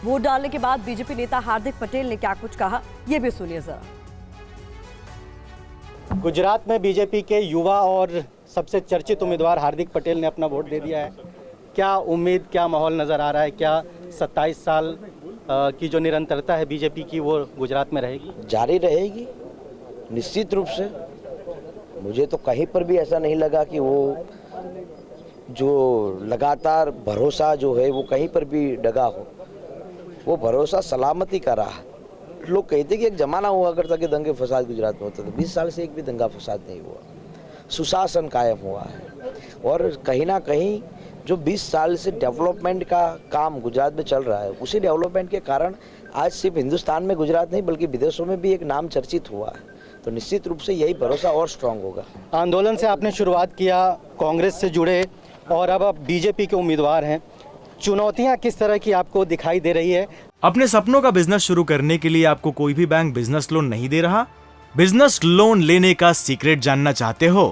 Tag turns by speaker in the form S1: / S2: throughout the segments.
S1: Vote डालने के बाद बीजेपी नेता हार्दिक पटेल ने क्या कुछ कहा, ये भी सुनिए जरा।
S2: गुजरात में बीजेपी के युवा और सबसे चर्चित उम्मीदवार हार्दिक पटेल ने अपना वोट दे दिया है। क्या उम्मीद, क्या माहौल नज़र आ रहा है? क्या 27 साल की जो निरंतरता है बीजेपी की वो गुजरात में रहेगी?
S3: जारी रहेगी निश्चित रूप से। मुझे तो कहीं पर भी ऐसा नहीं लगा कि वो जो लगातार भरोसा जो है वो कहीं पर भी डगा हो। वो भरोसा सलामती का रहा। लोग कहते कि एक जमाना हुआ करता कि दंगे फसाद गुजरात में होता था। 20 साल से एक भी दंगा फसाद नहीं हुआ। सुशासन कायम हुआ है और कहीं ना कहीं जो 20 साल से डेवलपमेंट का काम गुजरात में चल रहा है, उसी डेवलपमेंट के कारण आज सिर्फ हिंदुस्तान में गुजरात नहीं बल्कि विदेशों में भी एक नाम चर्चित हुआ है। तो निश्चित रूप से यही भरोसा और स्ट्रांग होगा।
S2: आंदोलन से आपने शुरुआत किया, कांग्रेस से जुड़े और अब आप बीजेपी के उम्मीदवार हैं। चुनौतियां किस तरह की आपको दिखाई दे रही है?
S4: अपने सपनों का बिजनेस शुरू करने के लिए आपको कोई भी बैंक बिजनेस लोन नहीं दे रहा? बिजनेस लोन लेने का सीक्रेट जानना चाहते हो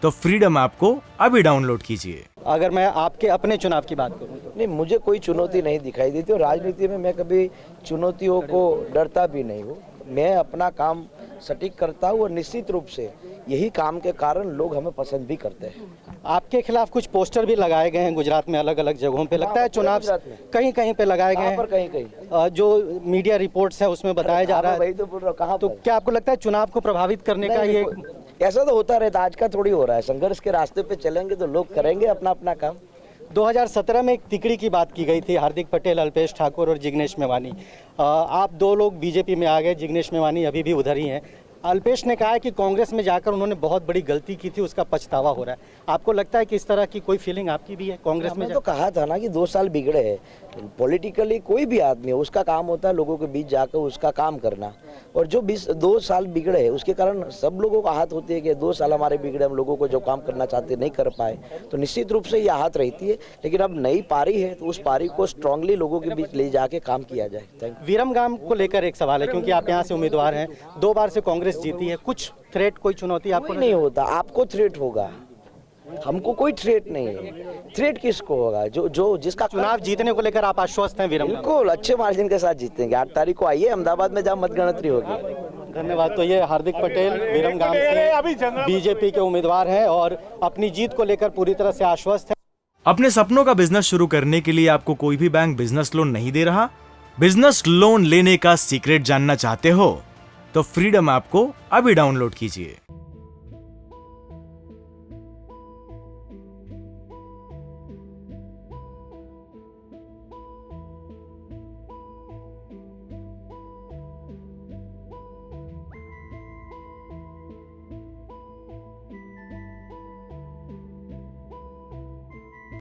S4: तो फ्रीडम ऐप को अभी डाउनलोड कीजिए।
S2: अगर मैं आपके अपने चुनाव की बात करूं तो
S3: नहीं, मुझे कोई चुनौती नहीं दिखाई देती और राजनीति में मैं कभी चुनौतियों को डरता भी नहीं हूँ। मैं अपना काम सटीक करता हूँ और निश्चित रूप से यही काम के कारण लोग हमें पसंद भी करते हैं।
S2: आपके खिलाफ कुछ पोस्टर भी लगाए गए हैं गुजरात में, अलग अलग जगहों पे। लगता है चुनाव कहीं कहीं पे लगाए गए हैं,
S3: कहीं
S2: जो मीडिया रिपोर्ट्स है उसमें बताया जा रहा है।
S3: वही तो बोल रहा हूँ, कहाँ
S2: तो क्या आपको लगता है चुनाव को प्रभावित करने का ये?
S3: ऐसा तो होता रहता, आज का थोड़ी हो रहा है। संघर्ष के रास्ते पे चलेंगे तो लोग करेंगे अपना अपना काम।
S2: 2017 में एक तिकड़ी की बात की गई थी, हार्दिक पटेल, अल्पेश ठाकुर और जिग्नेश मेवानी। आप दो लोग बीजेपी में आ गए, जिग्नेश मेवानी अभी भी उधर ही हैं। अल्पेश ने कहा है कि कांग्रेस में जाकर उन्होंने बहुत बड़ी गलती की थी, उसका पछतावा हो रहा है। आपको लगता है कि इस तरह की कोई फीलिंग आपकी भी है कांग्रेस में?
S3: तो कहा था ना कि 2 साल बिगड़े हैं। पॉलिटिकली कोई भी आदमी है, उसका काम होता है लोगों के बीच जाकर उसका काम करना। और जो 2 साल बिगड़े हैं उसके कारण सब लोगों को आहत होती है कि 2 साल हमारे बिगड़े, हम लोगों को जो काम करना चाहते नहीं कर पाए। तो निश्चित रूप से ये आहत रहती है, लेकिन अब नई पारी है तो उस पारी को स्ट्रांगली लोगों के बीच ले जाके काम किया जाए। Thank you.
S2: विरमगाम को लेकर एक सवाल है, क्योंकि आप यहाँ से उम्मीदवार हैं, 2 बार से कांग्रेस जीती है। कुछ थ्रेट, कोई चुनौती आपको
S3: नहीं होता? आपको थ्रेट होगा, हमको कोई थ्रेट नहीं है। थ्रेट किसको होगा? जो जिसका
S2: चुनाव जीतने को लेकर आप आश्वस्त हैं? विरमगाम
S3: बिल्कुल अच्छे मार्जिन के साथ जीतेंगे। 8 तारीख को आइए अहमदाबाद में, जहाँ मतगणतरी होगी।
S2: धन्यवाद। तो ये हार्दिक पटेल विरमगाम से बीजेपी के उम्मीदवार हैं और अपनी जीत को लेकर पूरी तरह से आश्वस्त हैं।
S4: अपने सपनों का बिजनेस शुरू करने के लिए आपको कोई भी बैंक बिजनेस लोन नहीं दे रहा? बिजनेस लोन लेने का सीक्रेट जानना चाहते हो तो फ्रीडम ऐप को अभी डाउनलोड कीजिए।